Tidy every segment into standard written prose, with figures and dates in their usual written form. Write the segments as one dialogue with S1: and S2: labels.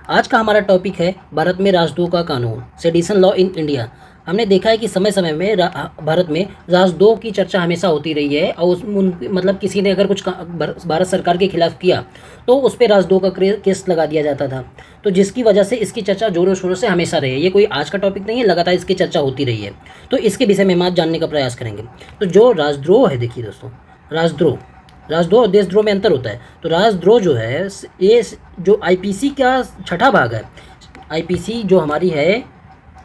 S1: आज का हमारा टॉपिक है भारत में राजद्रोह का कानून, सेडिशन लॉ इन इंडिया। हमने देखा है कि समय समय में भारत में राजद्रोह की चर्चा हमेशा होती रही है और मतलब किसी ने अगर कुछ भारत सरकार के खिलाफ किया तो उस पर राजद्रोह का केस लगा दिया जाता था। तो जिसकी वजह से इसकी चर्चा जोरों शोरों से हमेशा रही है। ये कोई आज का टॉपिक नहीं है, लगातार इसकी चर्चा होती रही है। तो इसके विषय में हम आज जानने का प्रयास करेंगे। तो जो राजद्रोह है, देखिए दोस्तों, राजद्रोह और देशद्रोह में अंतर होता है। तो राजद्रोह जो है ये जो आईपीसी का छठा भाग है, आईपीसी जो हमारी है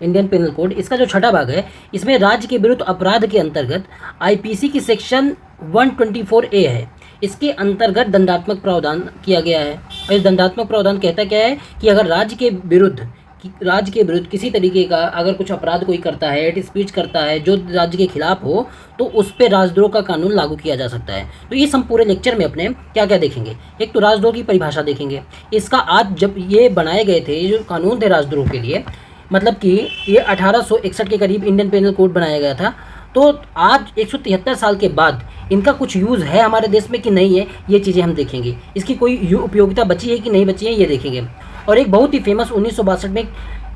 S1: इंडियन पेनल कोड, इसका जो छठा भाग है, इसमें राज्य के विरुद्ध अपराध के अंतर्गत आईपीसी की सेक्शन 124A है। इसके अंतर्गत दंडात्मक प्रावधान किया गया है। और इस दंडात्मक प्रावधान कहता क्या है कि अगर राज्य के विरुद्ध किसी तरीके का अगर कुछ अपराध कोई करता है, हेट स्पीच करता है जो राज्य के खिलाफ हो, तो उस पर राजद्रोह का कानून लागू किया जा सकता है। तो इस हम पूरे लेक्चर में अपने क्या क्या देखेंगे। एक तो राजद्रोह की परिभाषा देखेंगे। इसका आज जब ये बनाए गए थे, ये जो कानून थे राजद्रोह के लिए, मतलब कि ये 1861 के करीब इंडियन पेनल कोड बनाया गया था। तो आज 173 साल के बाद इनका कुछ यूज़ है हमारे देश में कि नहीं है, ये चीज़ें हम देखेंगे। इसकी कोई उपयोगिता बची है कि नहीं बची है, ये देखेंगे। और एक बहुत ही फेमस 1962 में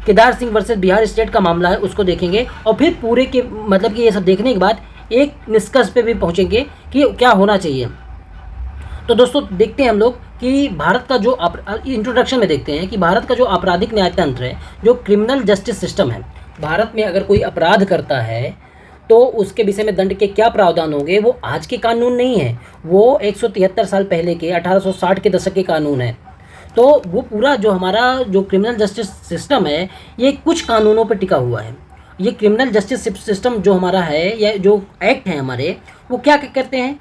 S1: केदार सिंह वर्सेस बिहार स्टेट का मामला है, उसको देखेंगे। और फिर पूरे के मतलब कि ये सब देखने के बाद एक निष्कर्ष पे भी पहुँचेंगे कि क्या होना चाहिए। तो दोस्तों देखते हैं हम लोग कि भारत का जो इंट्रोडक्शन में देखते हैं कि भारत का जो आपराधिक न्याय तंत्र है, जो क्रिमिनल जस्टिस सिस्टम है, भारत में अगर कोई अपराध करता है तो उसके विषय में दंड के क्या प्रावधान होंगे, वो आज के कानून नहीं है, वो 173 साल पहले के 1860 के दशक के कानून है। तो वो पूरा जो हमारा जो क्रिमिनल जस्टिस सिस्टम है, ये कुछ कानूनों पर टिका हुआ है। ये क्रिमिनल जस्टिस सिस्टम जो हमारा है, या जो एक्ट है हमारे, वो क्या करते हैं,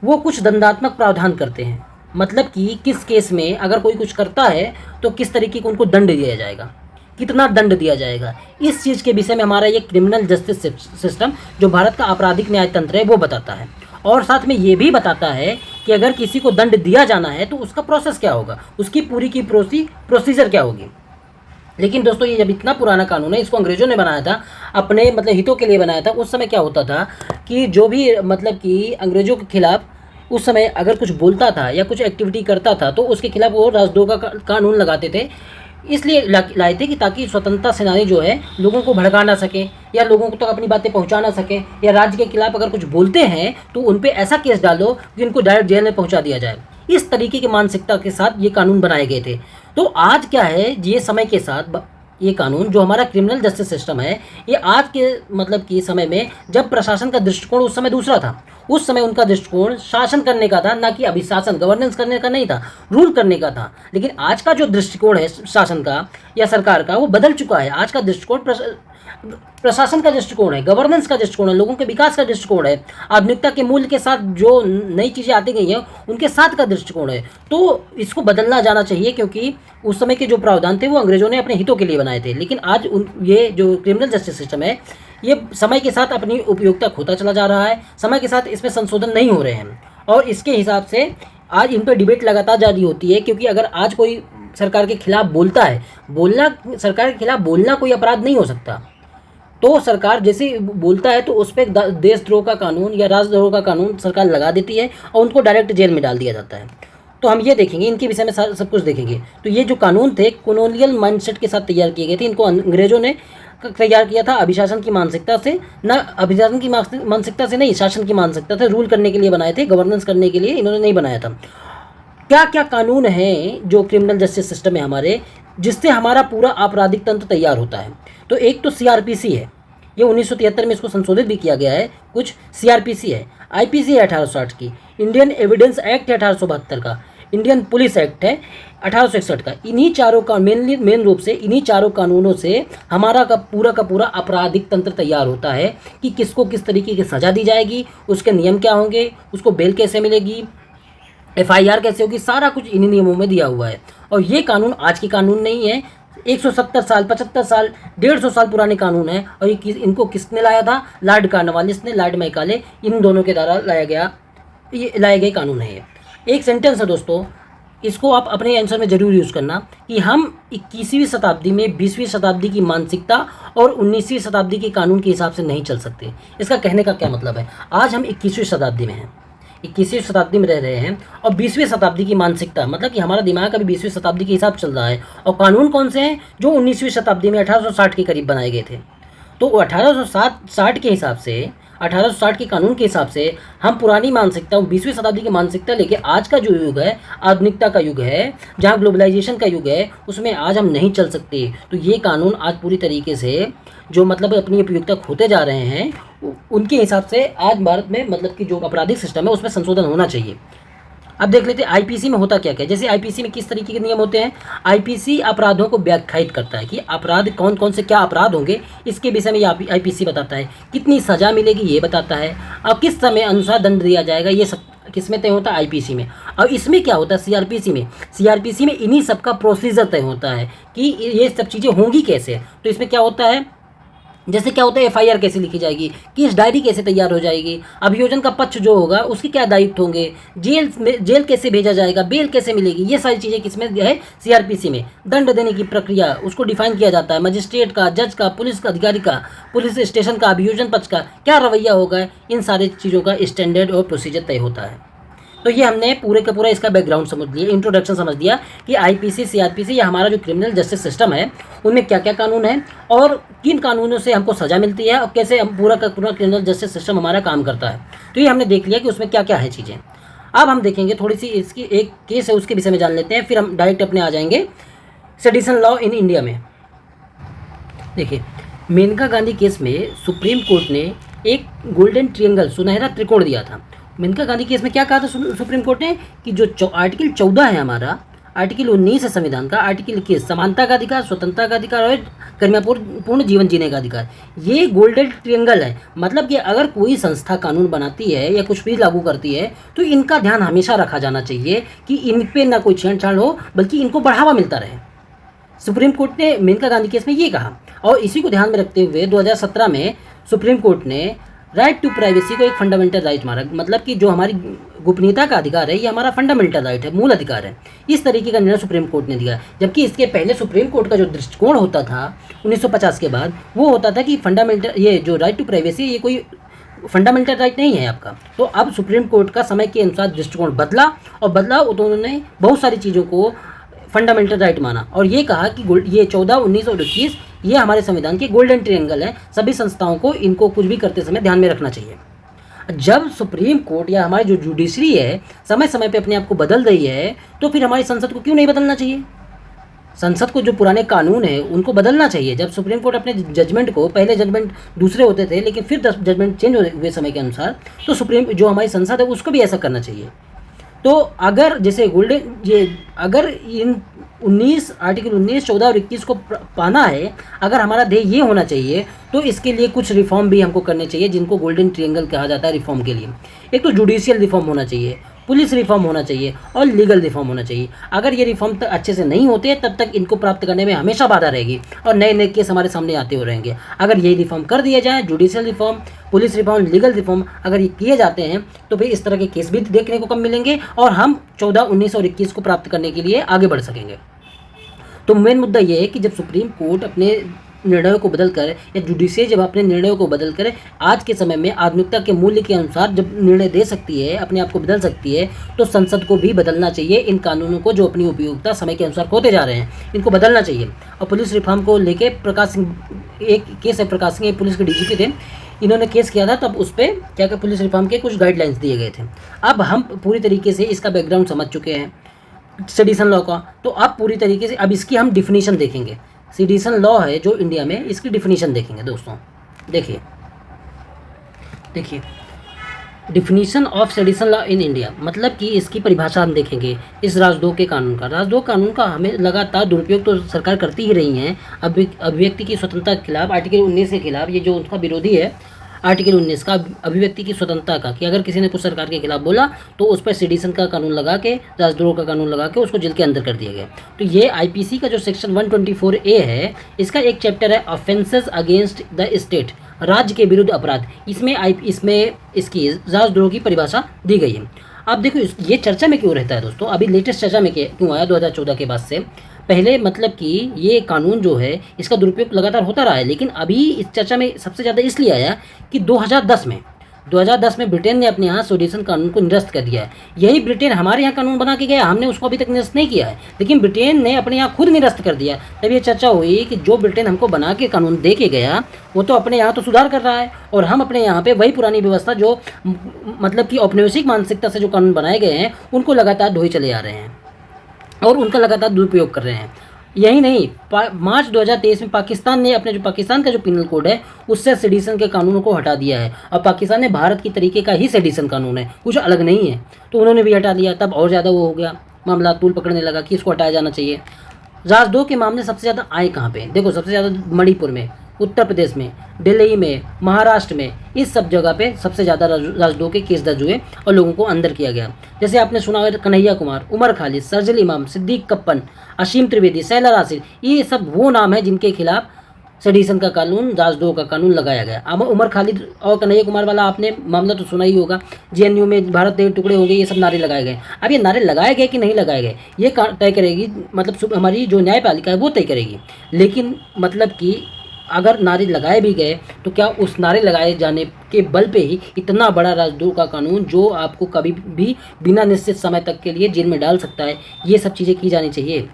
S1: वो कुछ दंडात्मक प्रावधान करते हैं। मतलब कि किस केस में अगर कोई कुछ करता है तो किस तरीके को उनको दंड दिया जाएगा, कितना दंड दिया जाएगा, इस चीज़ के विषय में हमारा ये क्रिमिनल जस्टिस सिस्टम जो भारत का आपराधिक न्याय तंत्र है वो बताता है। और साथ में ये भी बताता है कि अगर किसी को दंड दिया जाना है तो उसका प्रोसेस क्या होगा, उसकी पूरी की प्रोसीजर क्या होगी। लेकिन दोस्तों ये जब इतना पुराना कानून है, इसको अंग्रेज़ों ने बनाया था, अपने मतलब हितों के लिए बनाया था। उस समय क्या होता था कि जो भी मतलब कि अंग्रेज़ों के खिलाफ उस समय अगर कुछ बोलता था या कुछ एक्टिविटी करता था तो उसके खिलाफ वो राजद्रोह का कानून लगाते थे। इसलिए लाए थे कि ताकि स्वतंत्रता सेनानी जो है लोगों को भड़का ना सकें या लोगों को तक अपनी बातें पहुंचा ना सकें, या राज्य के खिलाफ अगर कुछ बोलते हैं तो उन पे ऐसा केस डालो कि उनको डायरेक्ट जेल में पहुंचा दिया जाए। इस तरीके की मानसिकता के साथ ये कानून बनाए गए थे। तो आज क्या है, ये समय के साथ ये कानून जो हमारा क्रिमिनल जस्टिस सिस्टम है, ये आज के मतलब कि समय में जब प्रशासन का दृष्टिकोण उस समय दूसरा था, उस समय उनका दृष्टिकोण शासन करने का था, ना कि अभिशासन गवर्नेंस करने का नहीं था, रूल करने का था। लेकिन आज का जो दृष्टिकोण है शासन का या सरकार का, वो बदल चुका है। आज का दृष्टिकोण प्रशासन का दृष्टिकोण है, गवर्नेंस का दृष्टिकोण है, लोगों के विकास का दृष्टिकोण है, आधुनिकता के मूल्य के साथ जो नई चीज़ें आती गई हैं उनके साथ का दृष्टिकोण है। तो इसको बदलना जाना चाहिए, क्योंकि उस समय के जो प्रावधान थे वो अंग्रेजों ने अपने हितों के लिए बनाए थे। लेकिन आज ये जो क्रिमिनल जस्टिस सिस्टम है, ये समय के साथ अपनी उपयोगिता खोता चला जा रहा है। समय के साथ इसमें संशोधन नहीं हो रहे हैं और इसके हिसाब से आज इन पर डिबेट लगातार जारी होती है। क्योंकि अगर आज कोई सरकार के खिलाफ बोलता है, सरकार के खिलाफ बोलना कोई अपराध नहीं हो सकता। तो सरकार जैसे बोलता है तो उस पर देशद्रोह का कानून या राजद्रोह का कानून सरकार लगा देती है और उनको डायरेक्ट जेल में डाल दिया जाता है। तो हम ये देखेंगे, इनके विषय में सब कुछ देखेंगे। तो ये जो कानून थे कॉलोनियल माइंडसेट के साथ तैयार किए गए थे। इनको अंग्रेजों ने तैयार किया था अभिशासन की मानसिकता से, ना अभिशासन की मानसिकता से नहीं, शासन की मानसिकता से, रूल करने के लिए बनाए थे, गवर्नेंस करने के लिए इन्होंने नहीं बनाया था। क्या क्या कानून हैं जो क्रिमिनल जस्टिस सिस्टम है हमारे, जिससे हमारा पूरा आपराधिक तंत्र तैयार होता है। तो एक तो सीआरपीसी है, ये 1973 में इसको संशोधित भी किया गया है कुछ। सीआरपीसी है, आईपीसी है 1860 की, इंडियन एविडेंस एक्ट है 1872 का, इंडियन पुलिस एक्ट है 1861 का। इन्हीं चारों का मेन रूप से इन्हीं चारों कानूनों से हमारा का पूरा आपराधिक तंत्र तैयार होता है कि किसको किस तरीके की सज़ा दी जाएगी, उसके नियम क्या होंगे, उसको बेल कैसे मिलेगी, एफआईआर कैसे होगी, सारा कुछ इन्हीं नियमों में दिया हुआ है। और ये कानून आज के कानून नहीं है, 170 साल 75 साल 150 साल पुराने कानून है। और ये इनको किसने लाया था, लॉर्ड कॉर्नवालिस ने, लॉर्ड मैकाले, इन दोनों के द्वारा लाए गए कानून है। ये एक सेंटेंस है दोस्तों, इसको आप अपने आंसर में ज़रूर यूज़ करना कि हम 21वीं शताब्दी में 20वीं शताब्दी की मानसिकता और 19वीं शताब्दी के कानून के हिसाब से नहीं चल सकते। इसका कहने का क्या मतलब है, आज हम 21वीं शताब्दी में हैं, 21वीं शताब्दी में रह रहे हैं और 20वीं शताब्दी की मानसिकता, मतलब कि हमारा दिमाग अभी 20वीं शताब्दी के हिसाब चल रहा है, और कानून कौन से हैं जो 19वीं शताब्दी में 1860 के करीब बनाए गए थे। तो 1860 के हिसाब से, 1860 के कानून के हिसाब से हम पुरानी मानसिकता, 20वीं शताब्दी की मानसिकता लेके आज का जो युग है, आधुनिकता का युग है, जहाँ ग्लोबलाइजेशन का युग है, उसमें आज हम नहीं चल सकते। तो ये कानून आज पूरी तरीके से जो मतलब अपनी उपयुक्तता खोते जा रहे हैं, उनके हिसाब से आज भारत में मतलब कि जो आपराधिक सिस्टम है उसमें संशोधन होना चाहिए। अब देख लेते हैं आईपीसी में होता क्या क्या। जैसे आईपीसी में किस तरीके के नियम होते हैं। आईपीसी अपराधों को व्याख्यायित करता है कि अपराध कौन कौन से क्या अपराध होंगे, इसके विषय में ये आईपीसी बताता है। कितनी सज़ा मिलेगी ये बताता है, और किस समय अनुसार दंड दिया जाएगा, ये सब किसमें तय होता है, आईपीसी में। और इसमें क्या होता है, सीआरपीसी में इन्हीं सब का प्रोसीजर तय होता है कि ये सब चीज़ें होंगी कैसे। तो इसमें क्या होता है, जैसे क्या होता है, एफआईआर कैसे लिखी जाएगी, केस डायरी कैसे तैयार हो जाएगी, अभियोजन का पक्ष जो होगा उसके क्या दायित्व होंगे, जेल कैसे भेजा जाएगा, बेल कैसे मिलेगी, ये सारी चीज़ें किसमें है, सीआरपीसी में। दंड देने की प्रक्रिया उसको डिफाइन किया जाता है, मजिस्ट्रेट का, जज का, पुलिस का अधिकारी का, पुलिस स्टेशन का, अभियोजन पक्ष का क्या रवैया होगा, इन सारी चीज़ों का स्टैंडर्ड और प्रोसीजर तय होता है। तो ये हमने पूरे का पूरा इसका बैकग्राउंड समझ लिया, इंट्रोडक्शन समझ लिया कि आईपीसी, सीआरपीसी या हमारा जो क्रिमिनल जस्टिस सिस्टम है उनमें क्या क्या कानून है और किन कानूनों से हमको सज़ा मिलती है और कैसे हम पूरा का पूरा क्रिमिनल जस्टिस सिस्टम हमारा काम करता है। तो ये हमने देख लिया कि उसमें क्या क्या है चीज़ें। अब हम देखेंगे थोड़ी सी इसकी एक केस है उसके विषय में जान लेते हैं, फिर हम डायरेक्ट अपने आ जाएंगे सेडिशन लॉ इन इंडिया में। देखिए, मेनका गांधी केस में सुप्रीम कोर्ट ने एक गोल्डन ट्रियंगल, सुनहरा त्रिकोण दिया था। मेनका गांधी केस में क्या कहा था सुप्रीम कोर्ट ने कि जो आर्टिकल 14 है हमारा, आर्टिकल 19 है संविधान का, आर्टिकल 21 समानता का अधिकार, स्वतंत्रता का अधिकार और गरिमापूर्ण जीवन जीने का अधिकार, ये गोल्डन ट्रियंगल है। मतलब कि अगर कोई संस्था कानून बनाती है या कुछ भी लागू करती है तो इनका ध्यान हमेशा रखा जाना चाहिए कि इन पे ना कोई छेड़छाड़ हो, बल्कि इनको बढ़ावा मिलता रहे। सुप्रीम कोर्ट ने मेनका गांधी केस में ये कहा, और इसी को ध्यान में रखते हुए 2017 में सुप्रीम कोर्ट ने राइट टू प्राइवेसी को एक फंडामेंटल राइट माना। मतलब कि जो हमारी गोपनीयता का अधिकार है ये हमारा फंडामेंटल राइट है, मूल अधिकार है। इस तरीके का निर्णय सुप्रीम कोर्ट ने दिया, जबकि इसके पहले सुप्रीम कोर्ट का जो दृष्टिकोण होता था 1950 के बाद, वो होता था कि फंडामेंटल, ये जो राइट टू प्राइवेसी ये कोई फंडामेंटल राइट नहीं है आपका। तो अब सुप्रीम कोर्ट का समय के अनुसार दृष्टिकोण बदला, और बदला तो उन्होंने बहुत सारी चीज़ों को फंडामेंटल राइट माना और ये कहा कि ये 14, 19 और 21 ये हमारे संविधान के गोल्डन ट्रायंगल है। सभी संस्थाओं को इनको कुछ भी करते समय ध्यान में रखना चाहिए। जब सुप्रीम कोर्ट या हमारी जो जुडिशरी है समय समय पे अपने आप को बदल रही है, तो फिर हमारी संसद को क्यों नहीं बदलना चाहिए। संसद को जो पुराने कानून है उनको बदलना चाहिए। जब सुप्रीम कोर्ट अपने जजमेंट को, पहले जजमेंट दूसरे होते थे लेकिन फिर जजमेंट चेंज हुए समय के अनुसार, तो सुप्रीम जो हमारी संसद है उसको भी ऐसा करना चाहिए। तो अगर जैसे अगर इन 19 आर्टिकल 19, 14 और 21 को पाना है, अगर हमारा ध्येय ये होना चाहिए, तो इसके लिए कुछ रिफॉर्म भी हमको करने चाहिए जिनको गोल्डन ट्रायंगल कहा जाता है रिफॉर्म के लिए। एक तो जुडिशियल रिफॉर्म होना चाहिए, पुलिस रिफॉर्म होना चाहिए और लीगल रिफॉर्म होना चाहिए। अगर ये रिफॉर्म तक अच्छे से नहीं होते तब तक इनको प्राप्त करने में हमेशा बाधा रहेगी और नए नए केस हमारे सामने आते हो रहेंगे। अगर ये रिफॉर्म कर दिया जाए, judicial reform, police reform, legal reform अगर ये किए जाते हैं, तो फिर इस तरह के केस भी देखने को कम मिलेंगे और हम 14, 19 और 21 को प्राप्त करने के लिए आगे बढ़ सकेंगे। तो मेन मुद्दा ये है कि जब सुप्रीम कोर्ट अपने निर्णयों को बदल कर या जुडिशियरी जब अपने निर्णयों को बदल कर आज के समय में आधुनिकता के मूल्य के अनुसार जब निर्णय दे सकती है, अपने आप को बदल सकती है, तो संसद को भी बदलना चाहिए। इन कानूनों को जो अपनी उपयोगिता समय के अनुसार खोते जा रहे हैं, इनको बदलना चाहिए। और पुलिस रिफॉर्म को लेके प्रकाश सिंह, एक केस है, प्रकाश सिंह पुलिस के डीजीपी थे, इन्होंने केस किया था, तब उस पर क्या क्या पुलिस रिफॉर्म के कुछ गाइडलाइंस दिए गए थे। अब हम पूरी तरीके से इसका बैकग्राउंड समझ चुके हैं सेडिशन लॉ का, तो अब पूरी तरीके से अब इसकी हम डिफिनीशन देखेंगे। सेडिशन लॉ है जो इंडिया में, इसकी डिफिनीशन देखेंगे दोस्तों। देखिए definition of sedition law in India, मतलब कि इसकी परिभाषा हम देखेंगे इस राजद्रोह के कानून का। राजद्रोह कानून का हमें लगातार दुरुपयोग तो सरकार करती ही रही है। अभिव्यक्ति की स्वतंत्रता के खिलाफ, आर्टिकल 19 के खिलाफ, ये जो उनका विरोधी है आर्टिकल 19 का, अभिव्यक्ति की स्वतंत्रता का, कि अगर किसी ने कुछ सरकार के खिलाफ बोला तो उस पर सेडिशन का कानून लगा के, राजद्रोह का कानून लगा के उसको जेल के अंदर कर दिया गया। तो ये आईपीसी का जो सेक्शन 124A है, इसका एक चैप्टर है ऑफेंसेस अगेंस्ट द स्टेट, राज्य के विरुद्ध अपराध। इसमें इसकी राजद्रोह की परिभाषा दी गई है। अब देखो ये चर्चा में क्यों रहता है दोस्तों, अभी लेटेस्ट चर्चा में क्यों आया 2014 के बाद से। पहले मतलब कि ये कानून जो है इसका दुरुपयोग लगातार होता रहा है, लेकिन अभी इस चर्चा में सबसे ज़्यादा इसलिए आया कि 2010 में 2010 में ब्रिटेन ने अपने यहाँ सेडिशन कानून को निरस्त कर दिया है। यही ब्रिटेन हमारे यहाँ कानून बना के गया, हमने उसको अभी तक निरस्त नहीं किया है, लेकिन ब्रिटेन ने अपने यहाँ खुद निरस्त कर दिया। तब ये चर्चा हुई कि जो ब्रिटेन हमको बना के कानून दे के गया वो तो अपने यहाँ तो सुधार कर रहा है, और हम अपने यहाँ पे वही पुरानी व्यवस्था जो मतलब कि औपनिवेशिक मानसिकता से जो कानून बनाए गए हैं उनको लगातार ढोए चले आ रहे हैं और उनका लगातार दुरुपयोग कर रहे हैं। यही नहीं, मार्च 2023 में पाकिस्तान ने अपने जो पाकिस्तान का जो पिनल कोड है उससे सेडिशन के कानूनों को हटा दिया है। और पाकिस्तान ने भारत की तरीके का ही सेडिशन कानून है, कुछ अलग नहीं है, तो उन्होंने भी हटा दिया। तब और ज़्यादा वो हो गया, मामला तूल पकड़ने लगा कि इसको हटाया जाना चाहिए। राजद्रोह के मामले सबसे ज़्यादा आए कहाँ पे? देखो, सबसे ज़्यादा मणिपुर में, उत्तर प्रदेश में, दिल्ली में, महाराष्ट्र में, इस सब जगह पे सबसे ज़्यादा राजद्रोह के केस दर्ज हुए और लोगों को अंदर किया गया। जैसे आपने सुना होगा कन्हैया कुमार, उमर खालिद, सरजिल इमाम, सिद्दीक कप्पन, असीम त्रिवेदी, सैला राशिद, ये सब वो नाम है जिनके खिलाफ सेडिशन का कानून, राजद्रोह का कानून लगाया गया। अब उमर खालिद और कन्हैया कुमार वाला आपने मामला तो सुना ही होगा, जेएनयू में भारत तेरे टुकड़े हो गए, ये सब नारे लगाए गए। अब ये नारे लगाए गए कि नहीं लगाए गए ये तय करेगी, मतलब हमारी जो न्यायपालिका है वो तय करेगी। लेकिन मतलब कि अगर नारे लगाए भी गए तो क्या उस नारे लगाए जाने के बल पे ही इतना बड़ा राजद्रोह का कानून जो आपको कभी भी बिना निश्चित समय तक के लिए जेल में डाल सकता है, ये सब चीज़ें की जानी चाहिए।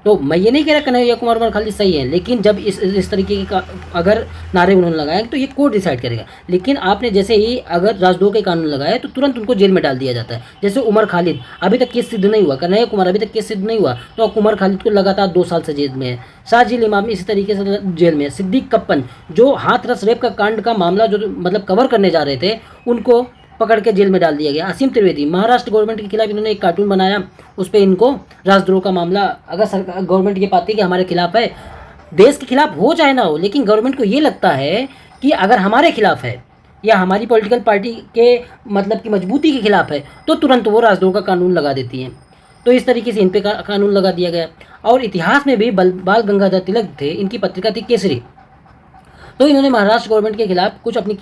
S1: तो मैं ये नहीं कह रहा कन्हैया कुमार उमर खालिद सही है, लेकिन जब इस तरीके का अगर नारे उन्होंने लगाए तो ये कोर्ट डिसाइड करेगा। लेकिन आपने जैसे ही अगर राजद्रोह के कानून लगाए तो तुरंत उनको जेल में डाल दिया जाता है। जैसे उमर खालिद अभी तक केस सिद्ध नहीं हुआ, कन्हैया कुमार अभी तक केस सिद्ध नहीं हुआ, तो उमर खालिद को लगातार 2 साल से जेल में है। शाहजिल इमाम इसी तरीके से जेल में है। सिद्दीक कप्पन जो हाथरस रेप का कांड का मामला जो मतलब कवर करने जा रहे थे उनको पकड़ के जेल में डाल दिया गया। असीम त्रिवेदी, महाराष्ट्र गवर्नमेंट के खिलाफ इन्होंने एक कार्टून बनाया, उस पर इनको राजद्रोह का मामला, अगर सरकार गवर्नमेंट ये पाती है कि हमारे खिलाफ है, देश के खिलाफ हो चाहे ना हो, लेकिन गवर्नमेंट को ये लगता है कि अगर हमारे खिलाफ है या हमारी पॉलिटिकल पार्टी के मतलब की मजबूती के खिलाफ है तो तुरंत वो राजद्रोह का कानून लगा देती हैं। तो इस तरीके से इन पे कानून लगा दिया गया। और इतिहास में भी बाल गंगाधर तिलक थे, इनकी पत्रिका थी केसरी, तो इन्होंने महाराष्ट्र गवर्नमेंट के खिलाफ कुछ अपनी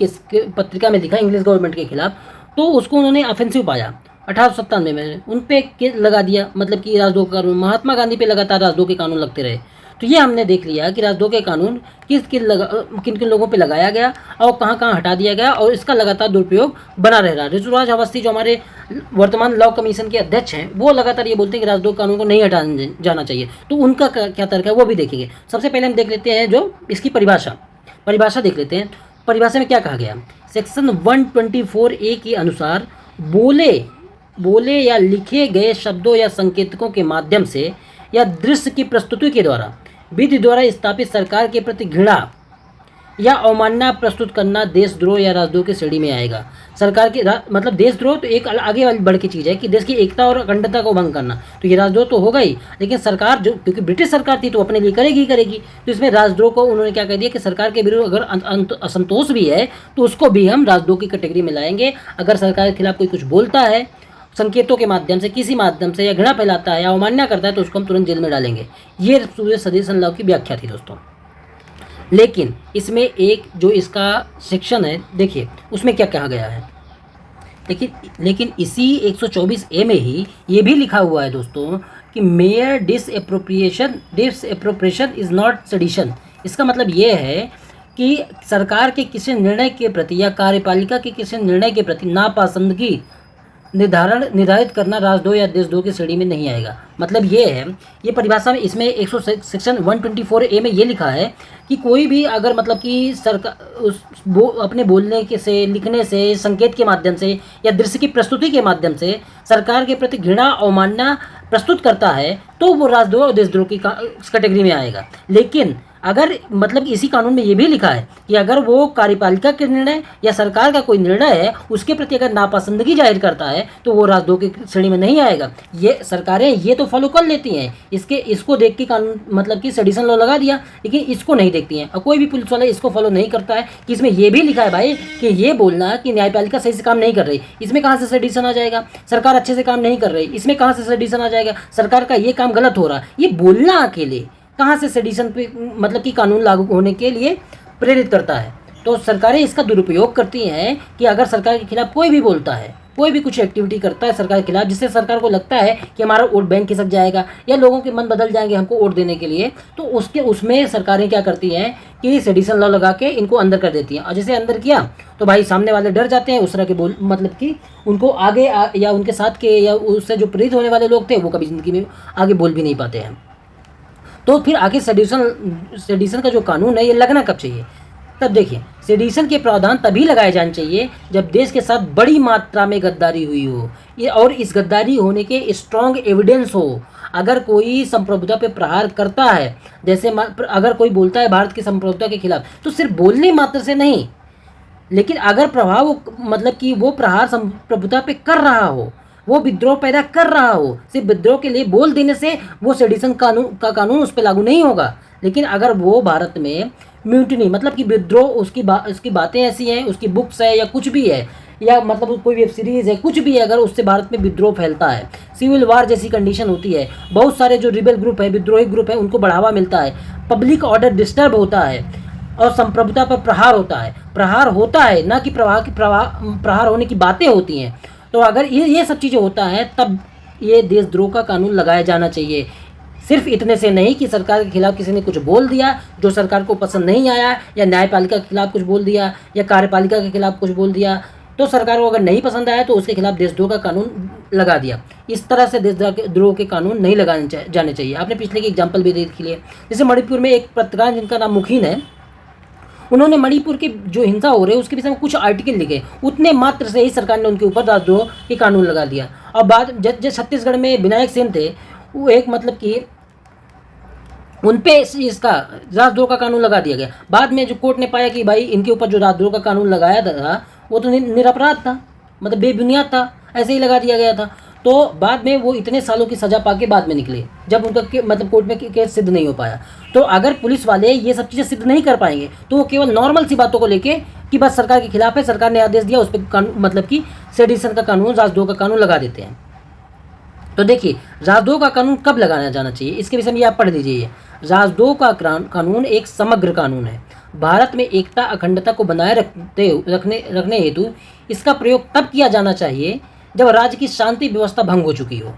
S1: पत्रिका में लिखा इंग्लिश गवर्नमेंट के खिलाफ, तो उसको उन्होंने ऑफेंसिव पाया। 1897 में उन पे केस लगा दिया, मतलब कि राजद्रोह का कानून। महात्मा गांधी पे लगातार राजद्रोह के कानून लगते रहे। तो ये हमने देख लिया कि राजद्रोह के कानून किन किन लोगों पे लगाया गया और कहाँ कहाँ हटा दिया गया, और इसका लगातार दुरुपयोग बना रह रहा है। ऋतुराज अवस्थी जो हमारे वर्तमान लॉ कमीशन के अध्यक्ष हैं वो लगातार ये बोलते हैं कि राजद्रोह कानून को नहीं हटाया जाना चाहिए। तो उनका क्या तर्क है वो भी देखेंगे। सबसे पहले हम देख लेते हैं जो इसकी परिभाषा देख लेते हैं। परिभाषा में क्या कहा गया? सेक्शन 124A के अनुसार बोले या लिखे गए शब्दों या संकेतकों के माध्यम से या दृश्य की प्रस्तुति के द्वारा विधि द्वारा स्थापित सरकार के प्रति घृणा या अवमानना प्रस्तुत करना देशद्रोह या राजद्रोह की श्रेणी में आएगा। सरकार की मतलब देशद्रोह तो एक आगे वाली बढ़ की चीज़ है कि देश की एकता और अखंडता को भंग करना, तो ये राजद्रोह तो होगा ही। लेकिन सरकार जो, क्योंकि ब्रिटिश सरकार थी तो अपने लिए करेगी, तो इसमें राजद्रोह को उन्होंने क्या कह दिया कि सरकार के विरुद्ध अगर असंतोष भी है तो उसको भी हम राजद्रोह की कैटेगरी में लाएंगे। अगर सरकार के खिलाफ कोई कुछ बोलता है संकेतों के माध्यम से, किसी माध्यम से, या घृणा फैलाता है या अवमानना करता है तो उसको हम तुरंत जेल में डालेंगे। ये पूरे सेडिशन लॉ की व्याख्या थी दोस्तों। लेकिन इसमें एक जो इसका सेक्शन है देखिए उसमें क्या कहा गया है। लेकिन इसी 124A में ही ये भी लिखा हुआ है दोस्तों कि मेयर डिसएप्रोप्रिएशन इज़ नॉट सेडिशन। इसका मतलब ये है कि सरकार के किसी निर्णय के प्रति या कार्यपालिका के किसी निर्णय के प्रति नापसंदगी निर्धारित करना राजद्रोह या देशद्रोह की श्रेणी में नहीं आएगा। मतलब ये है, ये परिभाषा में इसमें सेक्शन 124A में ये लिखा है कि कोई भी अगर मतलब कि सरकार अपने बोलने के से, लिखने से, संकेत के माध्यम से या दृश्य की प्रस्तुति के माध्यम से सरकार के प्रति घृणा अवमानना प्रस्तुत करता है तो वो राजद्रोह और देशद्रोह की कैटेगरी में आएगा। लेकिन अगर मतलब इसी कानून में ये भी लिखा है कि अगर वो कार्यपालिका के निर्णय या सरकार का कोई निर्णय है उसके प्रति अगर नापसंदगी जाहिर करता है तो वो राजद्रोह की श्रेणी में नहीं आएगा। ये सरकारें ये तो फॉलो कर लेती हैं, इसको देख के कानून मतलब कि सेडिशन लॉ लगा दिया, लेकिन इसको नहीं देखती हैं। और कोई भी पुलिस वाला इसको फॉलो नहीं करता है कि इसमें यह भी लिखा है भाई कि ये बोलना कि न्यायपालिका सही से काम नहीं कर रही, इसमें कहाँ से सेडिशन आ जाएगा? सरकार अच्छे से काम नहीं कर रही, इसमें कहाँ से सेडिशन आ जाएगा? सरकार का ये काम गलत हो रहा है, ये बोलना अकेले कहाँ से सेडिशन पे मतलब कि कानून लागू होने के लिए प्रेरित करता है? तो सरकारें इसका दुरुपयोग करती हैं कि अगर सरकार के खिलाफ कोई भी बोलता है कोई भी कुछ एक्टिविटी करता है सरकार के खिलाफ जिससे सरकार को लगता है कि हमारा वोट बैंक खिसक जाएगा या लोगों के मन बदल जाएंगे हमको वोट देने के लिए, तो उसमें सरकारें क्या करती हैं कि सेडिशन लॉ लगा के इनको अंदर कर देती हैं। और जैसे अंदर किया तो भाई सामने वाले डर जाते हैं, उस तरह के बोल मतलब कि उनको आगे या उनके साथ के या उससे जो प्रेरित होने वाले लोग थे वो कभी ज़िंदगी में आगे बोल भी नहीं पाते हैं। तो फिर आखिर सेडिशन का जो कानून है ये लगना कब चाहिए? तब देखिए, सेडिशन के प्रावधान तभी लगाए जाने चाहिए जब देश के साथ बड़ी मात्रा में गद्दारी हुई हो ये और इस गद्दारी होने के स्ट्रॉन्ग एविडेंस हो। अगर कोई संप्रभुता पे प्रहार करता है, जैसे अगर कोई बोलता है भारत की संप्रभुता के खिलाफ, तो सिर्फ बोलने मात्र से नहीं, लेकिन अगर प्रभाव मतलब कि वो प्रहार संप्रभुता पे कर रहा हो, वो विद्रोह पैदा कर रहा हो, सिर्फ विद्रोह के लिए बोल देने से वो सेडिशन कानून उस पर लागू नहीं होगा। लेकिन अगर वो भारत में म्यूटिनी मतलब कि विद्रोह उसकी बातें ऐसी हैं, उसकी बुक्स है या कुछ भी है, या मतलब कोई वेब सीरीज़ है, कुछ भी है, अगर उससे भारत में विद्रोह फैलता है, सिविल वार जैसी कंडीशन होती है, बहुत सारे जो रिबेल ग्रुप है, विद्रोही ग्रुप है, उनको बढ़ावा मिलता है, पब्लिक ऑर्डर डिस्टर्ब होता है और संप्रभुता पर प्रहार होता है ना कि प्रहार होने की बातें होती हैं। तो अगर ये सब चीज़ें होता है तब ये देशद्रोह का कानून लगाया जाना चाहिए। सिर्फ इतने से नहीं कि सरकार के खिलाफ किसी ने कुछ बोल दिया जो सरकार को पसंद नहीं आया, या न्यायपालिका के खिलाफ कुछ बोल दिया या कार्यपालिका के खिलाफ कुछ बोल दिया, तो सरकार को अगर नहीं पसंद आया तो उसके खिलाफ देशद्रोह का कानून लगा दिया। इस तरह से देशद्रोह के कानून नहीं लगाने जाने चाहिए। आपने पिछले की एग्जाम्पल भी देख लिए, जैसे मणिपुर में एक पत्रकार जिनका नाम मुखीन है, उन्होंने मणिपुर की जो हिंसा हो रही है उसके विषय में कुछ आर्टिकल लिखे, उतने मात्र से ही सरकार ने उनके ऊपर राजद्रोह के कानून लगा दिया। और बाद जब छत्तीसगढ़ में विनायक सेन थे, वो एक मतलब कि उन पे इसका राजद्रोह का कानून लगा दिया गया। बाद में जो कोर्ट ने पाया कि भाई इनके ऊपर जो राजद्रोह का कानून लगाया था वो तो निरपराध था, मतलब बेबुनियाद था, ऐसे ही लगा दिया गया था। तो बाद में वो इतने सालों की सज़ा पा के बाद में निकले, जब उनका मतलब कोर्ट में केस सिद्ध नहीं हो पाया। तो अगर पुलिस वाले ये सब चीज़ें सिद्ध नहीं कर पाएंगे तो वो केवल नॉर्मल सी बातों को लेके कि बस सरकार के खिलाफ है, सरकार ने आदेश दिया, उस पर मतलब कि सेडिशन का कानून, राजद्रोह का कानून लगा देते हैं। तो देखिए, राजद्रोह का कानून कब लगाना जाना चाहिए इसके विषय में आप पढ़ लीजिए। राजद्रोह का कानून एक समग्र कानून है। भारत में एकता अखंडता को बनाए रखने हेतु इसका प्रयोग तब किया जाना चाहिए जब राज्य की शांति व्यवस्था भंग हो चुकी हो।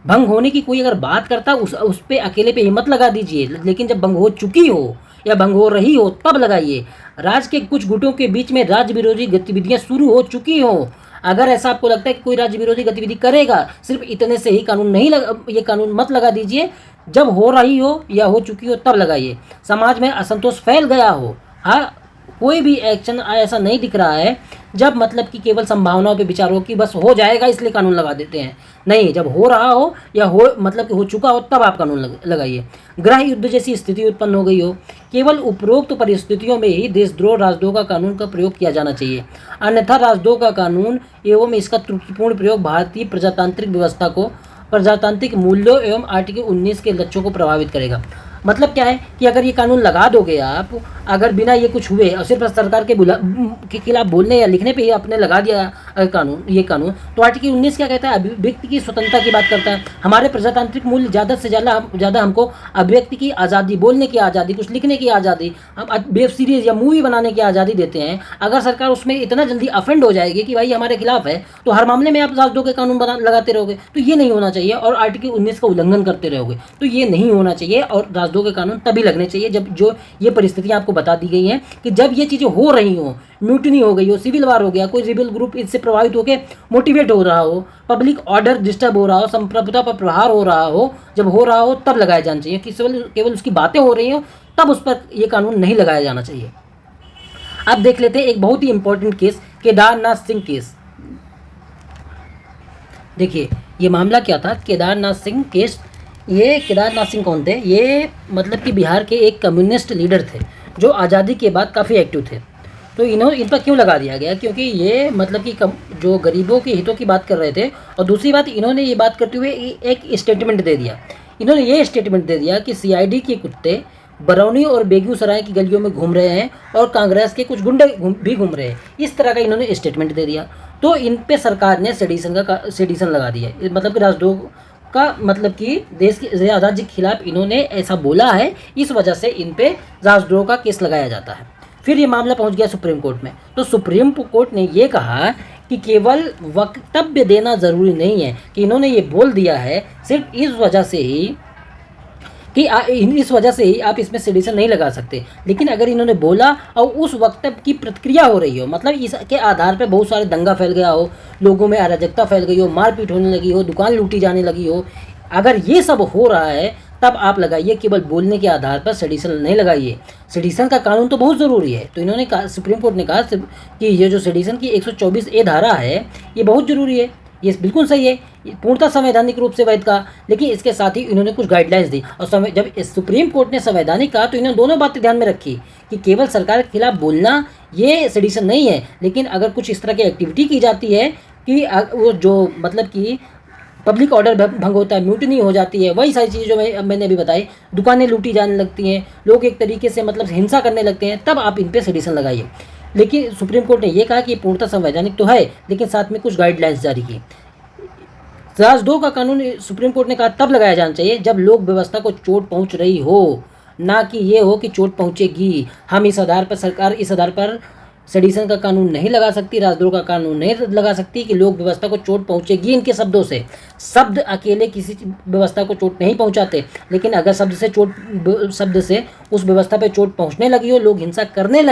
S1: भंग होने की कोई अगर बात करता उस पे अकेले पे हिम्मत लगा दीजिए, लेकिन जब भंग हो चुकी हो या भंग हो रही हो तब लगाइए। राज्य के कुछ गुटों के बीच में राज्य विरोधी गतिविधियां शुरू हो चुकी हो, अगर ऐसा आपको लगता है कि कोई राज्य विरोधी गतिविधि करेगा, सिर्फ इतने से ही कानून नहीं ये कानून मत लगा दीजिए। जब हो रही हो या हो चुकी हो तब लगाइए। समाज में असंतोष फैल गया हो, हाँ, कोई भी एक्शन ऐसा नहीं दिख रहा है जब मतलब कि केवल संभावनाओं पे विचार हो कि बस हो जाएगा इसलिए कानून लगा देते हैं, नहीं, जब हो रहा हो या हो मतलब कि हो चुका हो तब आप कानून लगाइए। गृह युद्ध जैसी स्थिति उत्पन्न हो गई हो, केवल उपरोक्त परिस्थितियों में ही देशद्रोह राजद्रोह का कानून का प्रयोग किया जाना चाहिए, अन्यथा राजद्रोह का कानून एवं इसका त्रुटिपूर्ण प्रयोग भारतीय प्रजातांत्रिक व्यवस्था को, प्रजातांत्रिक मूल्यों एवं आर्टिकल 19 के लक्ष्यों को प्रभावित करेगा। मतलब क्या है कि अगर ये कानून लगा दोगे आप, अगर बिना ये कुछ हुए और सिर्फ सरकार के खिलाफ बोलने या लिखने पे ही आपने लगा दिया ये कानून, तो आर्टिकल 19 क्या कहता है? अभिव्यक्ति की स्वतंत्रता की बात करता है। हमारे प्रजातांत्रिक मूल्य ज़्यादा से ज़्यादा हमको अभिव्यक्ति की आज़ादी, बोलने की आज़ादी, कुछ लिखने की आज़ादी, हम वेब सीरीज़ या मूवी बनाने की आज़ादी देते हैं। अगर सरकार उसमें इतना जल्दी अफेंड हो जाएगी कि भाई हमारे खिलाफ है, तो हर मामले में आप राजद्रोह के कानून लगाते रहोगे, तो ये नहीं होना चाहिए, और आर्टिकल 19 का उल्लंघन करते रहोगे, तो ये नहीं होना चाहिए। और राजद्रोह के कानून तभी लगने चाहिए जब जो ये परिस्थितियां आपको बता दी गई हैं कि जब ये चीज़ें हो रही हो, म्यूटिनी हो गई हो, सिविल वार हो गया, कोई रिबेल ग्रुप इससे प्रभावित होकर मोटिवेट हो रहा हो, पब्लिक ऑर्डर डिस्टर्ब हो रहा हो, संप्रभुता पर प्रहार हो रहा हो, जब हो रहा हो तब लगाया जाना चाहिए। कि केवल उसकी बातें हो रही हो तब उस पर यह कानून नहीं लगाया जाना चाहिए। अब देख लेते हैं एक बहुत ही important case, Kedarnath Singh case. देखिए ये मामला क्या था, केदारनाथ सिंह केस। ये केदारनाथ सिंह कौन थे? ये मतलब कि बिहार के एक कम्युनिस्ट लीडर थे जो आज़ादी के बाद काफ़ी एक्टिव थे। तो इन पर क्यों लगा दिया गया? क्योंकि ये मतलब कि जो गरीबों के हितों की बात कर रहे थे, और दूसरी बात इन्होंने ये बात करते हुए एक स्टेटमेंट दे दिया। इन्होंने ये स्टेटमेंट दे दिया कि सीआईडी के कुत्ते बरौनी और बेगूसराय की गलियों में घूम रहे हैं और कांग्रेस के कुछ गुंडे भी घूम रहे हैं, इस तरह का इन्होंने स्टेटमेंट दे दिया। तो इन पे सरकार ने सेडिशन लगा दिया, मतलब कि राजद्रोह का, मतलब कि देश के राज्य के खिलाफ इन्होंने ऐसा बोला है, इस वजह से इन पे राजद्रोह का केस लगाया जाता है। फिर ये मामला पहुंच गया सुप्रीम कोर्ट में। तो सुप्रीम कोर्ट ने ये कहा कि केवल वक्तव्य देना ज़रूरी नहीं है, कि इन्होंने ये बोल दिया है सिर्फ इस वजह से ही कि इस वजह से ही आप इसमें सेडिशन नहीं लगा सकते। लेकिन अगर इन्होंने बोला और उस वक्तव्य की प्रतिक्रिया हो रही हो, मतलब इसके आधार पर बहुत सारे दंगा फैल गया हो, लोगों में अराजकता फैल गई हो, मारपीट होने लगी हो, दुकान लूटी जाने लगी हो, अगर ये सब हो रहा है तब आप लगाइए, केवल बोलने के आधार पर सेडिशन नहीं लगाइए। सेडिशन का कानून तो बहुत ज़रूरी है। तो इन्होंने कहा, सुप्रीम कोर्ट ने कहा कि ये जो सेडिशन की 124A धारा है ये बहुत ज़रूरी है, ये बिल्कुल सही है, पूर्णतः संवैधानिक रूप से वैध कहा। लेकिन इसके साथ ही इन्होंने कुछ गाइडलाइंस दी, और जब सुप्रीम कोर्ट ने संवैधानिक कहा तो इन्होंने दोनों बातें ध्यान में रखी कि केवल सरकार के खिलाफ बोलना ये सेडिशन नहीं है, लेकिन अगर कुछ इस तरह की एक्टिविटी की जाती है कि वो जो मतलब कि पब्लिक ऑर्डर भंग होता है, म्यूटनी हो जाती है, वही सारी चीज़ें जो मैंने अभी बताई, दुकानें लूटी जाने लगती हैं, लोग एक तरीके से मतलब हिंसा करने लगते हैं, तब आप इन पर सेडिशन लगाइए। लेकिन सुप्रीम कोर्ट ने यह कहा कि पूर्णतः संवैधानिक तो है, लेकिन साथ में कुछ गाइडलाइंस जारी की। राजद्रोह का कानून सुप्रीम कोर्ट ने कहा तब लगाया जाना चाहिए जब लोक व्यवस्था को चोट पहुंच रही हो, ना कि ये हो कि चोट पहुंचेगी। हम इस आधार पर, सरकार इस आधार पर सेडिशन का कानून नहीं लगा सकती, राजद्रोह का कानून नहीं लगा सकती कि लोक व्यवस्था को चोट पहुंचेगी। इनके शब्दों से, शब्द अकेले किसी व्यवस्था को चोट नहीं पहुंचाते, लेकिन अगर शब्द से उस व्यवस्था पे चोट पहुंचने लगी हो, लोग हिंसा करने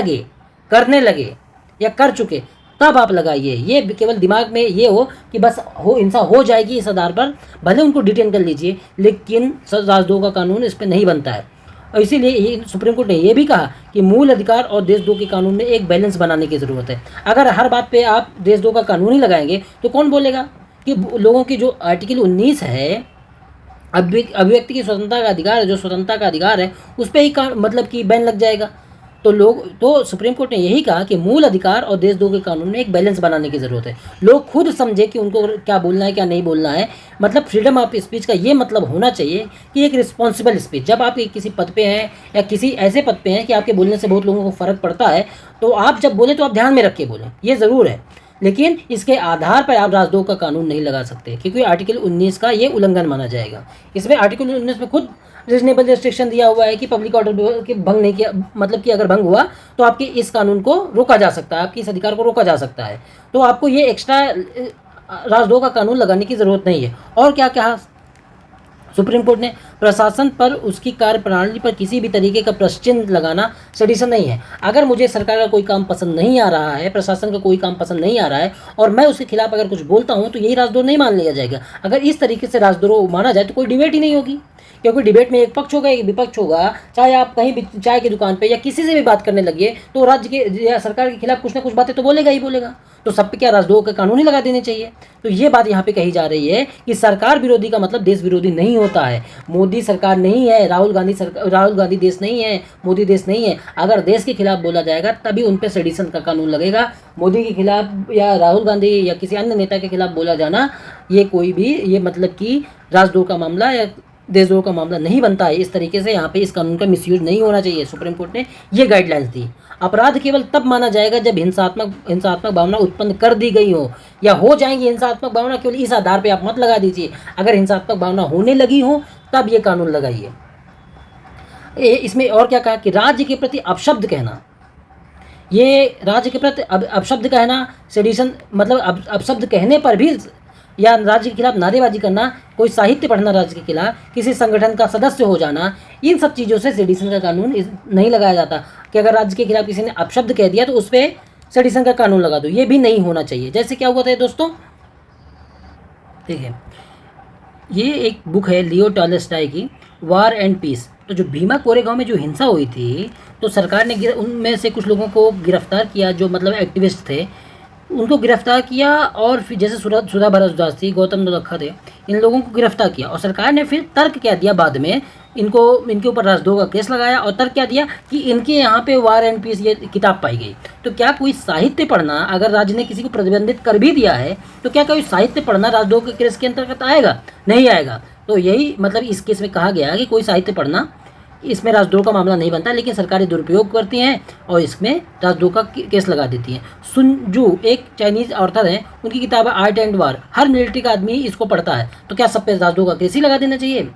S1: लगे या कर चुके, तब आप लगाइए। ये केवल दिमाग में ये हो कि बस हिंसा हो जाएगी इस आधार पर, भले उनको डिटेन कर लीजिए, लेकिन राजद्रोह का कानून इस पर नहीं बनता है। और इसीलिए सुप्रीम कोर्ट ने यह भी कहा कि मूल अधिकार और देशद्रोह के कानून में एक बैलेंस बनाने की ज़रूरत है। अगर हर बात पे आप देशद्रोह का कानून ही लगाएंगे तो कौन बोलेगा कि लोगों की जो आर्टिकल 19 है, अभिव्यक्ति की स्वतंत्रता का अधिकार है, जो स्वतंत्रता का अधिकार है, उस पर ही मतलब कि बैन लग जाएगा। तो सुप्रीम कोर्ट ने यही कहा कि मूल अधिकार और देशद्रोह के कानून में एक बैलेंस बनाने की ज़रूरत है। लोग खुद समझे कि उनको क्या बोलना है क्या नहीं बोलना है। मतलब फ्रीडम ऑफ स्पीच का ये मतलब होना चाहिए कि एक रिस्पॉन्सिबल स्पीच। जब आप किसी पद पे हैं या किसी ऐसे पद पे हैं कि आपके बोलने से बहुत लोगों को फ़र्क पड़ता है, तो आप जब बोलें तो आप ध्यान में रख के बोलें, ये ज़रूर है। लेकिन इसके आधार पर आप राजद्रोह का कानून नहीं लगा सकते, क्योंकि आर्टिकल 19 का ये उल्लंघन माना जाएगा। इसमें आर्टिकल 19 में खुद रीजनेबल रिस्ट्रिक्शन दिया हुआ है कि पब्लिक ऑर्डर के भंग नहीं किया, मतलब कि अगर भंग हुआ तो आपके इस कानून को रोका जा सकता है, आपके इस अधिकार को रोका जा सकता है। तो आपको ये एक्स्ट्रा राजद्रोह का कानून लगाने की ज़रूरत नहीं है। और क्या कहा सुप्रीम कोर्ट ने? प्रशासन पर उसकी कार्य प्रणाली पर किसी भी तरीके का प्रश्न लगाना सेडिशन नहीं है। अगर मुझे सरकार का कोई काम पसंद नहीं आ रहा है, प्रशासन का कोई काम पसंद नहीं आ रहा है, और मैं उसके खिलाफ अगर कुछ बोलता हूं, तो यही राजद्रोह नहीं मान लिया जाएगा। अगर इस तरीके से राजद्रोह माना जाए तो कोई डिबेट ही नहीं होगी, क्योंकि डिबेट में एक पक्ष होगा एक विपक्ष होगा। चाहे आप कहीं भी चाय की दुकान पे या किसी से भी बात करने लगिए, तो राज्य के या सरकार के खिलाफ कुछ ना कुछ बातें तो बोलेगा ही बोलेगा। तो सब पे क्या राजद्रोह का कानून ही लगा देने चाहिए? तो ये बात यहाँ पे कही जा रही है कि सरकार विरोधी का मतलब देश विरोधी नहीं होता है। मोदी सरकार नहीं है, राहुल गांधी देश नहीं है, मोदी देश नहीं है। अगर देश के खिलाफ बोला जाएगा तभी उन पे सेडिशन का कानून लगेगा। मोदी के खिलाफ या राहुल गांधी या किसी अन्य नेता के खिलाफ बोला जाना, ये कोई भी ये मतलब कि राजद्रोह का मामला या देशद्रोह का मामला नहीं बनता है। इस तरीके से यहाँ पे इस कानून का मिसयूज नहीं होना चाहिए। सुप्रीम कोर्ट ने ये गाइडलाइंस दी। अपराध केवल तब माना जाएगा जब हिंसात्मक भावना उत्पन्न कर दी गई हो या हो जाएंगी हिंसात्मक भावना, केवल इस आधार पे आप मत लगा दीजिए। अगर हिंसात्मक भावना होने लगी हो तब ये कानून लगाइए। इसमें और क्या कहा कि राज्य के प्रति अपशब्द कहना, ये राज्य के प्रति अपशब्द कहना सेडिशन, मतलब अपशब्द कहने पर भी या राज्य के खिलाफ नारेबाजी करना, कोई साहित्य पढ़ना राज्य के खिलाफ, किसी संगठन का सदस्य हो जाना, इन सब चीज़ों से सेडिशन का कानून नहीं लगाया जाता। कि अगर राज्य के खिलाफ किसी ने अपशब्द कह दिया तो उस पर सेडिशन का कानून लगा दो, ये भी नहीं होना चाहिए। जैसे क्या हुआ था दोस्तों, देखिए ये एक बुक है लियो टॉल्स्टॉय की, वार एंड पीस। तो जो भीमा कोरेगांव में जो हिंसा हुई थी, तो सरकार ने उनमें से कुछ लोगों को गिरफ्तार किया, जो मतलब एक्टिविस्ट थे, उनको गिरफ्तार किया। और फिर जैसे सुधा भारद्वाज थी, गौतम नवलखा थे, इन लोगों को गिरफ्तार किया। और सरकार ने फिर तर्क क्या दिया बाद में, इनके ऊपर राजद्रोह का केस लगाया और तर्क क्या दिया कि इनके यहाँ पे वार एंड पीस ये किताब पाई गई। तो क्या कोई साहित्य पढ़ना, अगर राज्य ने किसी को प्रतिबंधित कर भी दिया है, तो क्या कोई साहित्य पढ़ना राजद्रोह के केस के अंतर्गत आएगा? नहीं आएगा। तो यही मतलब इस केस में कहा गया कि कोई साहित्य पढ़ना, इसमें राजद्रोह का मामला नहीं बनता, लेकिन सरकारें दुरुपयोग करती हैं और इसमें राजद्रोह का केस लगा देती हैं। सुन जू एक चाइनीज ऑथर हैं, उनकी किताब है art and war. Her military का आदमी इसको पढ़ता है। तो क्या सब पे राजद्रोह का केस ही लगा देना चाहिए?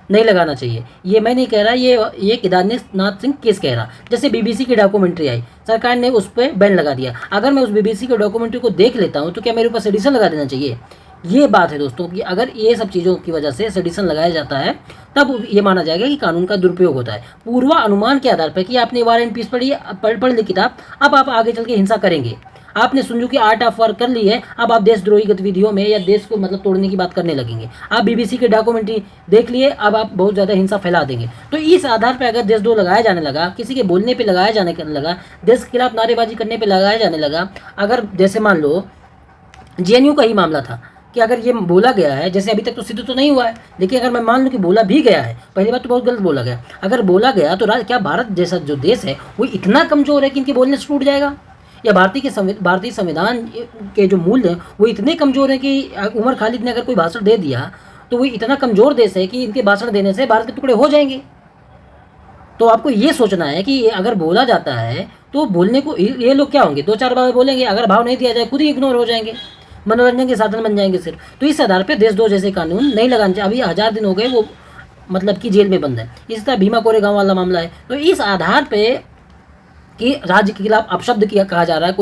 S1: नहीं लगाना चाहिए। ये मैं नहीं कह रहा, ये केदारनाथ सिंह केस कह रहा। जैसे BBC की डॉक्यूमेंट्री आई, सरकार ने उस पर बैन लगा दिया। अगर मैं उस बीबीसी के डॉक्यूमेंट्री को देख लेता हूँ तो क्या मेरे ऊपर सेडिशन लगा देना चाहिए? ये बात है दोस्तों कि अगर ये सब चीज़ों की वजह से सेडिशन लगाया जाता है तब ये माना जाएगा कि कानून का दुरुपयोग होता है। पूर्वानुमान के आधार पर कि आपने वार एंड पीस पढ़ी, पढ़ ली किताब, अब आप आगे चल के हिंसा करेंगे। आपने सुजुकी आर्ट ऑफ वार कर ली है, अब आप देशद्रोही गतिविधियों में या देश को मतलब तोड़ने की बात करने लगेंगे। आप बीबीसी के डॉक्यूमेंट्री देख लिए, अब आप बहुत ज़्यादा हिंसा फैला देंगे। तो इस आधार पर अगर देशद्रोह लगाया जाने लगा, किसी के बोलने पर लगाया जाने लगा, देश के खिलाफ नारेबाजी करने पर लगाया जाने लगा, अगर जैसे मान लो जेएनयू का ही मामला था कि अगर ये बोला गया है, जैसे अभी तक तो सिद्ध तो नहीं हुआ है, लेकिन अगर मैं मान लूँ कि बोला भी गया है, पहली बात तो बहुत गलत बोला गया, अगर बोला गया तो क्या भारत जैसा जो देश है वो इतना कमज़ोर है कि इनके बोलने से टूट जाएगा? या भारतीय संविधान के जो मूल्य हैं वो इतने कमज़ोर हैं कि उमर खालिद ने अगर कोई भाषण दे दिया तो वो इतना कमज़ोर देश है कि इनके भाषण देने से भारत के टुकड़े हो जाएंगे। तो आपको ये सोचना है कि अगर बोला जाता है तो बोलने को ये लोग क्या होंगे, 2-4 बार बोलेंगे, अगर भाव नहीं दिया जाए खुद ही इग्नोर हो जाएंगे, मनोरंजन के साधन बन जाएंगे सिर्फ। तो इस आधार पे देशद्रोह जैसे कानून नहीं लगाने चाहिए। अभी 1000 दिन हो गए वो मतलब कि जेल में बंद है। इस तरह भीमा कोरेगांव वाला मामला है। तो इस आधार पे कि राज्य के खिलाफ अपशब्द किया कहा जा रहा है,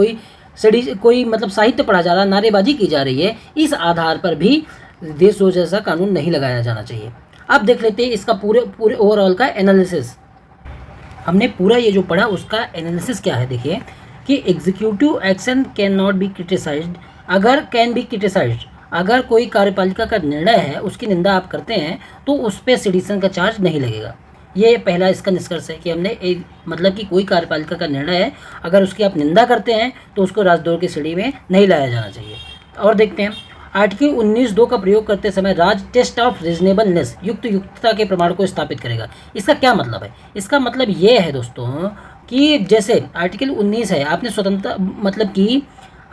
S1: कोई मतलब साहित्य पढ़ा जा रहा है, नारेबाजी की जा रही है, इस आधार पर भी देशद्रोह जैसा कानून नहीं लगाया जाना चाहिए। अब देख लेते हैं इसका पूरे ओवरऑल का एनालिसिस। हमने पूरा ये जो पढ़ा उसका एनालिसिस क्या है, देखिए कि executive action can not be criticised, can be criticised, अगर कोई कार्यपालिका का निर्णय है उसकी निंदा आप करते हैं तो उस पर सेडिशन का चार्ज नहीं लगेगा। ये पहला इसका निष्कर्ष है कि हमने मतलब कि कोई कार्यपालिका का निर्णय है, अगर उसकी आप निंदा करते हैं तो उसको राजद्रोह की श्रेणी में नहीं लाया जाना चाहिए। और देखते हैं आर्टिकल 19(2) का प्रयोग करते समय राज्य टेस्ट ऑफ रीजनेबलनेस, युक्तता के प्रमाण को स्थापित करेगा। इसका क्या मतलब है? इसका मतलब ये है दोस्तों कि जैसे आर्टिकल 19 है, आपने स्वतंत्रता मतलब कि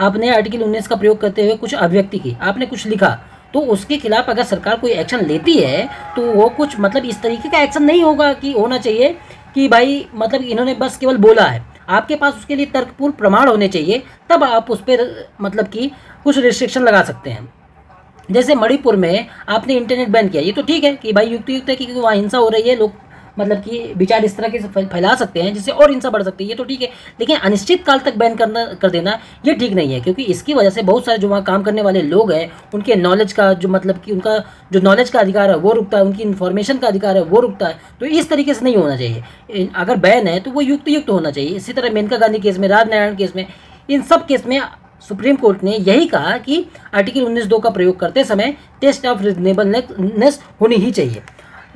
S1: आपने आर्टिकल 19 का प्रयोग करते हुए कुछ अभिव्यक्ति की, आपने कुछ लिखा, तो उसके खिलाफ अगर सरकार कोई एक्शन लेती है तो वो कुछ मतलब इस तरीके का एक्शन नहीं होगा कि होना चाहिए कि भाई मतलब इन्होंने बस केवल बोला है। आपके पास उसके लिए तर्कपूर्ण प्रमाण होने चाहिए, तब आप उस पर मतलब कि कुछ रिस्ट्रिक्शन लगा सकते हैं। जैसे मणिपुर में आपने इंटरनेट बैन किया, ये तो ठीक है कि भाई युक्त है कि वहाँ हिंसा हो रही है, लोग मतलब कि विचार इस तरह के फैला सकते हैं जिससे और हिंसा बढ़ सकती है, ये तो ठीक है। लेकिन अनिश्चित काल तक बैन कर देना ये ठीक नहीं है, क्योंकि इसकी वजह से बहुत सारे जो वहाँ काम करने वाले लोग हैं उनके नॉलेज का जो मतलब कि उनका जो नॉलेज का अधिकार है वो रुकता है, उनकी इन्फॉर्मेशन का अधिकार है वो रुकता है। तो इस तरीके से नहीं होना चाहिए। अगर बैन है तो वो युक्त होना चाहिए। इसी तरह मेनका गांधी केस में, राजनारायण केस में, इन सब केस में सुप्रीम कोर्ट ने यही कहा कि आर्टिकल 19(2) का प्रयोग करते समय टेस्ट ऑफ रीजनेबलनेस होनी ही चाहिए।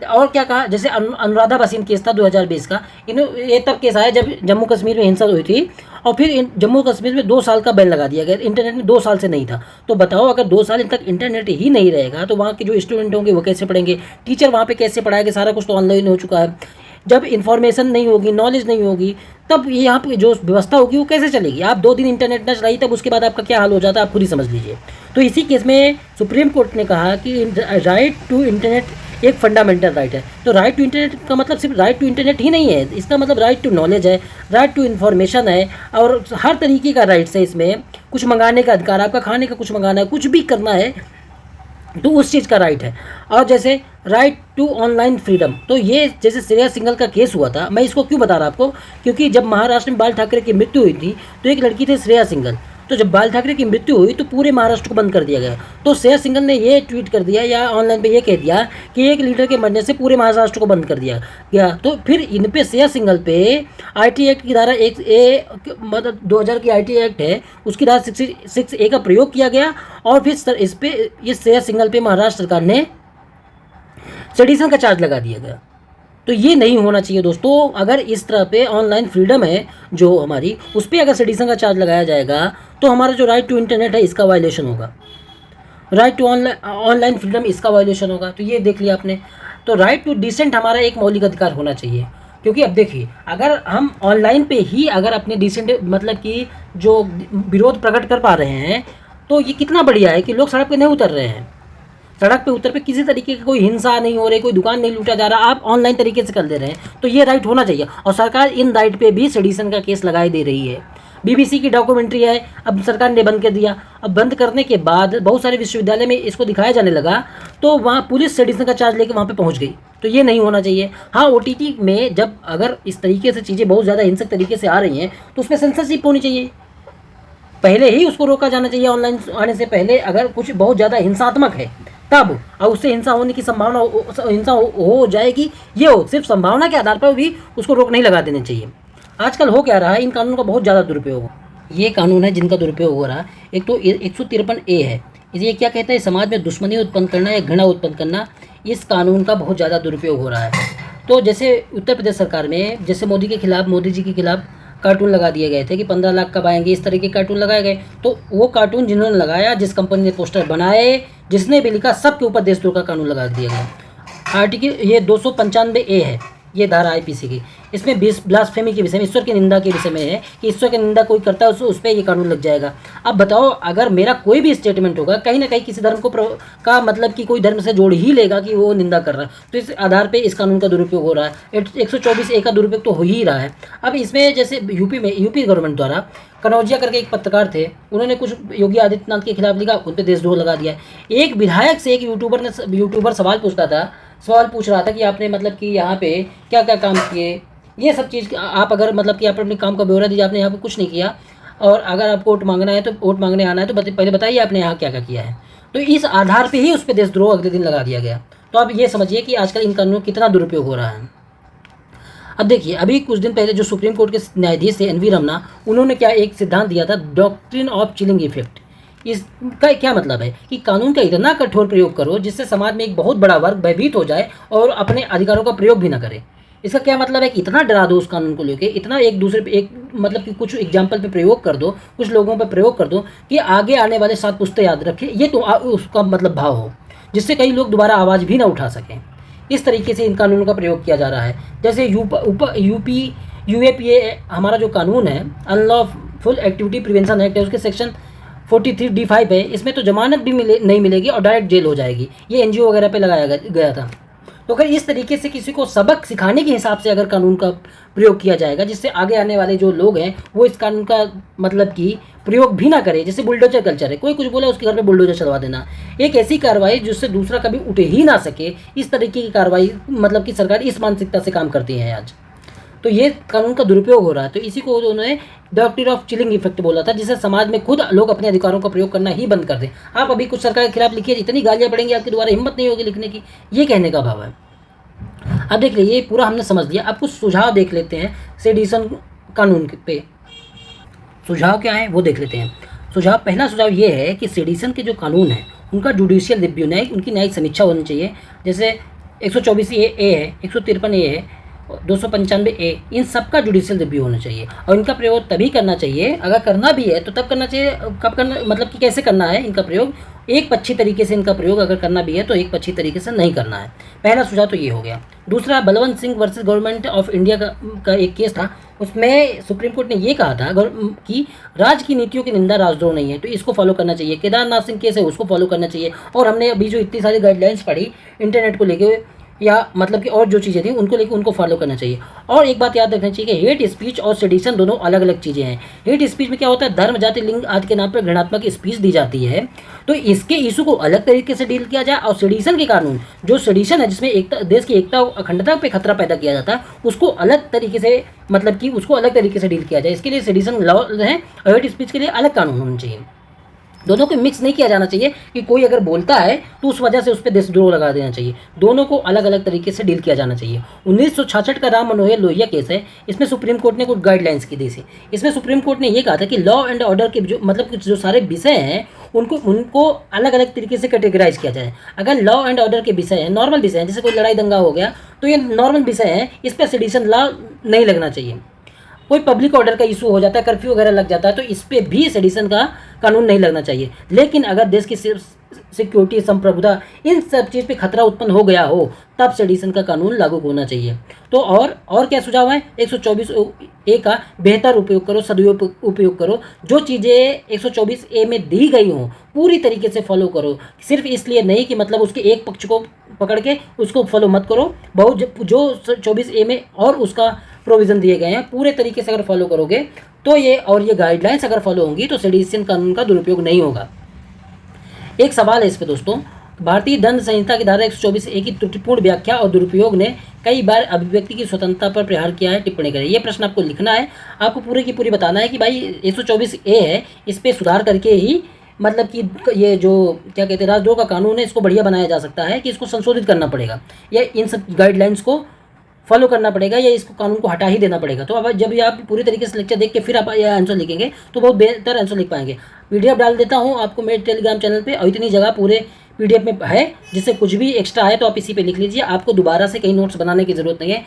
S1: और क्या कहा, जैसे अनुराधा भसीन केस था 2020 का, ये तब केस आया जब जम्मू कश्मीर में हिंसा हुई थी और फिर जम्मू कश्मीर में 2 साल का बैन लगा दिया गया, इंटरनेट में 2 साल से नहीं था। तो बताओ अगर 2 साल तक इंटरनेट ही नहीं रहेगा तो वहाँ के जो स्टूडेंट होंगे वो कैसे पढ़ेंगे, टीचर वहाँ पे कैसे पढ़ाएंगे, सारा कुछ तो ऑनलाइन हो चुका है। जब इन्फॉर्मेशन नहीं होगी, नॉलेज नहीं होगी, तब यहाँ पे जो व्यवस्था होगी वो कैसे चलेगी? आप 2 दिन इंटरनेट न चलाई तब उसके बाद आपका क्या हाल हो जाता है आप खुद ही समझ लीजिए। तो इसी केस में सुप्रीम कोर्ट ने कहा कि राइट टू इंटरनेट एक फंडामेंटल राइट है। तो राइट टू इंटरनेट का मतलब सिर्फ राइट टू इंटरनेट ही नहीं है, इसका मतलब राइट टू नॉलेज है, राइट टू इन्फॉर्मेशन है, और हर तरीके का राइट्स है इसमें। कुछ मंगाने का अधिकार, आपका खाने का कुछ मंगाना है, कुछ भी करना है तो उस चीज़ का राइट है। और जैसे राइट टू ऑनलाइन फ्रीडम, तो ये जैसे श्रेया सिंघल का केस हुआ था, मैं इसको क्यों बता रहा आपको, क्योंकि जब महाराष्ट्र में बाल ठाकरे की मृत्यु हुई थी तो एक लड़की थी श्रेया सिंघल, तो जब बाल ठाकरे की मृत्यु हुई तो पूरे महाराष्ट्र को बंद कर दिया गया। तो श्रेया सिंघल ने ये ट्वीट कर दिया या ऑनलाइन पे ये कह दिया कि एक लीडर के मरने से पूरे महाराष्ट्र को बंद कर दिया गया। तो फिर इन पे श्रेया सिंघल पे IT एक्ट की धारा 1A मतलब 2000 की IT एक्ट है, उसकी धारा 66A का प्रयोग किया गया और फिर इस पे ये श्रेया सिंघल पे महाराष्ट्र सरकार ने सेडिशन का चार्ज लगा दिया गया। तो ये नहीं होना चाहिए दोस्तों। अगर इस तरह पे ऑनलाइन फ्रीडम है जो हमारी, उस पर अगर सेडिशन का चार्ज लगाया जाएगा तो हमारा जो राइट टू इंटरनेट है इसका वायलेशन होगा, राइट टू ऑनलाइन फ्रीडम इसका वायलेशन होगा। तो ये देख लिया आपने। तो राइट टू डिसेंट हमारा एक मौलिक अधिकार होना चाहिए, क्योंकि अब देखिए अगर हम ऑनलाइन पे ही अगर अपने डिसेंट मतलब कि जो विरोध प्रकट कर पा रहे हैं तो ये कितना बढ़िया है कि लोग सड़क पे नहीं उतर रहे हैं। सड़क पे उतर पे किसी तरीके की कोई हिंसा नहीं हो रही, कोई दुकान नहीं लूटा जा रहा, आप ऑनलाइन तरीके से कर दे रहे हैं, तो ये राइट होना चाहिए। और सरकार इन राइट पे भी सेडिशन का केस लगाई दे रही है। बीबीसी की डॉक्यूमेंट्री है, अब सरकार ने बंद कर दिया। अब बंद करने के बाद बहुत सारे विश्वविद्यालय में इसको दिखाया जाने लगा, तो वहाँ पुलिस सेडिशन का चार्ज लेके वहाँ पे पहुँच गई। तो ये नहीं होना चाहिए। हाँ, ओटीटी में जब अगर इस तरीके से चीज़ें बहुत ज़्यादा हिंसक तरीके से आ रही हैं तो उसमें सेंसरशिप होनी चाहिए, पहले ही उसको रोका जाना चाहिए। ऑनलाइन आने से पहले अगर कुछ बहुत ज़्यादा हिंसात्मक है तब, और उससे हिंसा होने की संभावना हिंसा हो जाएगी, ये हो सिर्फ संभावना के आधार पर भी उसको रोक नहीं लगा देनी चाहिए। आजकल हो क्या रहा है, इन कानूनों का बहुत ज़्यादा दुरुपयोग। ये कानून है जिनका दुरुपयोग हो रहा है। एक तो 153A है, ये क्या कहता है, समाज में दुश्मनी उत्पन्न करना या घृणा उत्पन्न करना, इस कानून का बहुत ज़्यादा दुरुपयोग हो रहा है। तो जैसे उत्तर प्रदेश सरकार में जैसे मोदी जी के खिलाफ कार्टून लगा दिए गए थे कि 15 लाख कब आएंगे, इस तरह के कार्टून लगाए गए। तो वो कार्टून जिन्होंने लगाया, जिस कंपनी ने पोस्टर बनाए, जिसने भी लिखा, सबके ऊपर देशद्रोह का कानून लगा दिया गया। आर्टिकल ये 295A है, ये धारा आईपीसी की। इसमें ब्लास्फेमी के विषय में, ईश्वर की निंदा के विषय में है कि ईश्वर की निंदा कोई करता है उस पर ये कानून लग जाएगा। अब बताओ, अगर मेरा कोई भी स्टेटमेंट होगा, कहीं ना कहीं किसी धर्म को का मतलब कि कोई धर्म से जोड़ ही लेगा कि वो निंदा कर रहा है, तो इस आधार पे इस कानून का दुरुपयोग हो रहा है। 124A का दुरुपयोग तो हो ही रहा है। अब इसमें जैसे यूपी गवर्नमेंट द्वारा कनौजिया करके एक पत्रकार थे, उन्होंने कुछ योगी आदित्यनाथ के खिलाफ लिखा, उन पर देशद्रोह लगा दिया। एक विधायक से एक यूट्यूबर सवाल पूछ रहा था कि आपने मतलब कि यहाँ पे क्या क्या काम किए, ये सब चीज़ आप अगर मतलब कि आप अपने काम का ब्यौरा दीजिए, आपने यहाँ पे कुछ नहीं किया, और अगर आपको वोट मांगना है तो वोट मांगने आना है तो पहले बताइए आपने यहाँ क्या क्या किया है। तो इस आधार पे ही उस पर देशद्रोह अगले दिन लगा दिया गया। तो आप ये समझिए कि आजकल इन कानूनों का कितना दुरुपयोग हो रहा है। अब देखिए, अभी कुछ दिन पहले जो सुप्रीम कोर्ट के न्यायाधीश थे NV रमना, उन्होंने क्या एक सिद्धांत दिया था, डॉक्ट्रिन ऑफ चिलिंग इफेक्ट। इसका क्या मतलब है कि कानून का इतना कठोर प्रयोग करो जिससे समाज में एक बहुत बड़ा वर्ग भयभीत हो जाए और अपने अधिकारों का प्रयोग भी ना करे। इसका क्या मतलब है कि इतना डरा दो उस कानून को लेके, इतना एक दूसरे पे एक मतलब कि कुछ एग्जाम्पल पे प्रयोग कर दो, कुछ लोगों पे प्रयोग कर दो कि आगे आने वाले 7 पुश्ते याद रखें, ये तो उसका मतलब भाव हो, जिससे कई लोग दोबारा आवाज़ भी ना उठा सकें। इस तरीके से इन कानूनों का प्रयोग किया जा रहा है। जैसे UAPA हमारा जो कानून है, अनलॉफुल एक्टिविटी प्रिवेंशन एक्ट है, उसके सेक्शन 43D5 है। इसमें तो जमानत भी नहीं मिलेगी और डायरेक्ट जेल हो जाएगी। ये NGO वगैरह पे लगाया गया था। तो अगर इस तरीके से किसी को सबक सिखाने के हिसाब से अगर कानून का प्रयोग किया जाएगा, जिससे आगे आने वाले जो लोग हैं वो इस कानून का मतलब कि प्रयोग भी ना करें। जैसे बुलडोजर कल्चर है, कोई कुछ बोला उसके घर पे बुलडोजर चलवा देना, एक ऐसी कार्रवाई जिससे दूसरा कभी उठे ही ना सके, इस तरीके की कार्रवाई मतलब कि सरकार इस मानसिकता से काम करती है आज। तो ये कानून का दुरुपयोग हो रहा है। तो इसी को उन्होंने डॉक्ट्रिन ऑफ चिलिंग इफेक्ट बोला था, जिससे समाज में खुद लोग अपने अधिकारों का प्रयोग करना ही बंद कर दें। आप अभी कुछ सरकार के खिलाफ लिखिए, इतनी गालियाँ पड़ेंगी आपकी, दोबारा हिम्मत नहीं होगी लिखने की, ये कहने का भाव है। अब देख लीजिए, पूरा हमने समझ लिया। अब कुछ सुझाव देख लेते हैं सेडिशन कानून पे। सुझाव क्या है वो देख लेते हैं। पहला सुझाव ये है कि सेडिशन के जो कानून हैं उनका जुडिशियल रिव्यू, उनकी न्यायिक समीक्षा होनी चाहिए। जैसे 124A है, 153A है, 295A, इन सब का जुडिशियल रिव्यू होना चाहिए। और इनका प्रयोग तभी करना चाहिए, अगर करना भी है तो तब करना चाहिए। कब करना, मतलब कि कैसे करना है इनका प्रयोग, एक पक्षी तरीके से इनका प्रयोग अगर करना भी है तो एक पक्षी तरीके से नहीं करना है। पहला सुझाव तो ये हो गया। दूसरा, Balwant Singh versus government of India का एक केस था, उसमें सुप्रीम कोर्ट ने ये कहा था कि राज्य की नीतियों की निंदा राजद्रोह नहीं है, तो इसको फॉलो करना चाहिए। केदारनाथ सिंह केस है, उसको फॉलो करना चाहिए। और हमने अभी जो इतनी सारी गाइडलाइंस पढ़ी इंटरनेट को लेकर, या मतलब कि और जो चीज़ें थी उनको लेकर, उनको फॉलो करना चाहिए। और एक बात याद रखनी चाहिए कि हेट स्पीच और सेडिशन दोनों अलग अलग चीज़ें हैं। हेट स्पीच में क्या होता है, धर्म, जाति, लिंग आदि के नाम पर घृणात्मक स्पीच दी जाती है, तो इसके इशू को अलग तरीके से डील किया जाए। और सेडिशन के कानून, जो सेडिशन है जिसमें एकता, देश की एकता और अखंडता पे खतरा पैदा किया जाता है, उसको अलग तरीके से मतलब कि उसको अलग तरीके से डील किया जाए। इसके लिए सेडिशन लॉ है और हेट स्पीच के लिए अलग कानून होना चाहिए। दोनों को मिक्स नहीं किया जाना चाहिए कि कोई अगर बोलता है तो उस वजह से उस पर देशद्रोह लगा देना चाहिए। दोनों को अलग अलग तरीके से डील किया जाना चाहिए। 1966 का राम मनोहर लोहिया केस है, इसमें सुप्रीम कोर्ट ने कुछ गाइडलाइंस की दी थी। इसमें सुप्रीम कोर्ट ने ये कहा था कि लॉ एंड ऑर्डर के जो मतलब जो सारे विषय हैं उनको अलग अलग तरीके से कैटेगराइज किया जाए। अगर लॉ एंड ऑर्डर के विषय हैं, नॉर्मल विषय हैं, जैसे कोई लड़ाई दंगा हो गया तो ये नॉर्मल विषय है, इस पर सेडिशन लॉ नहीं लगना चाहिए। कोई पब्लिक ऑर्डर का इशू हो जाता है, कर्फ्यू वगैरह लग जाता है, तो इस पर भी सेडिशन का कानून नहीं लगना चाहिए। लेकिन अगर देश की सिक्योरिटी, संप्रभुता, इन सब चीज़ पे खतरा उत्पन्न हो गया हो, तब सेडिशन का कानून लागू होना चाहिए। तो और क्या सुझाव है, 124A का बेहतर उपयोग करो, उपयोग करो। जो चीज़ें 124A में दी गई हों पूरी तरीके से फॉलो करो। सिर्फ इसलिए नहीं कि मतलब उसके एक पक्ष को पकड़ के उसको फॉलो मत करो। बहुत जो 24A में और उसका प्रोविज़न दिए गए हैं पूरे तरीके से अगर फॉलो करोगे तो ये गाइडलाइंस अगर फॉलो होंगी तो सेडिशन कानून का दुरुपयोग नहीं होगा। एक सवाल है इस पे दोस्तों, भारतीय दंड संहिता की धारा 124A की त्रुटिपूर्ण व्याख्या और दुरुपयोग ने कई बार अभिव्यक्ति की स्वतंत्रता पर प्रहार किया है, टिप्पणी करें। ये प्रश्न आपको लिखना है, आपको पूरी की पूरी बताना है कि भाई 124A है, इस पर सुधार करके ही मतलब कि ये जो क्या कहते हैं राजद्रोह का कानून है इसको बढ़िया बनाया जा सकता है, कि इसको संशोधित करना पड़ेगा या इन सब गाइडलाइंस को फॉलो करना पड़ेगा या इसको कानून को हटा ही देना पड़ेगा। तो अब जब ये आप पूरी तरीके से लेक्चर देख के फिर आप ये आंसर लिखेंगे तो बहुत बेहतर आंसर लिख पाएंगे। पीडीएफ डाल देता हूँ आपको मेरे टेलीग्राम चैनल पे, और इतनी जगह पूरे पीडीएफ में है, जिससे कुछ भी एक्स्ट्रा है तो आप इसी पे लिख लीजिए। आपको दोबारा से कहीं नोट्स बनाने की ज़रूरत नहीं है।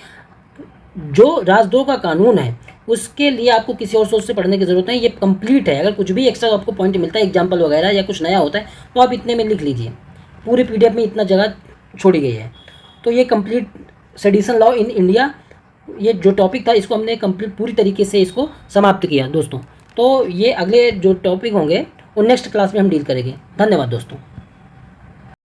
S1: जो राजद्रोह का कानून है उसके लिए आपको किसी और सोर्स से पढ़ने की ज़रूरत नहीं, ये कंप्लीट है। अगर कुछ भी एक्स्ट्रा आपको पॉइंट मिलता है, एग्जाम्पल वगैरह या कुछ नया होता है, तो आप इतने में लिख लीजिए। पूरे पीडीएफ में इतना जगह छोड़ी गई है। तो ये complete sedition law in India, ये जो टॉपिक था इसको हमने कंप्लीट पूरी तरीके से इसको समाप्त किया दोस्तों। तो ये अगले जो टॉपिक होंगे वो नेक्स्ट क्लास में हम डील करेंगे। धन्यवाद दोस्तों।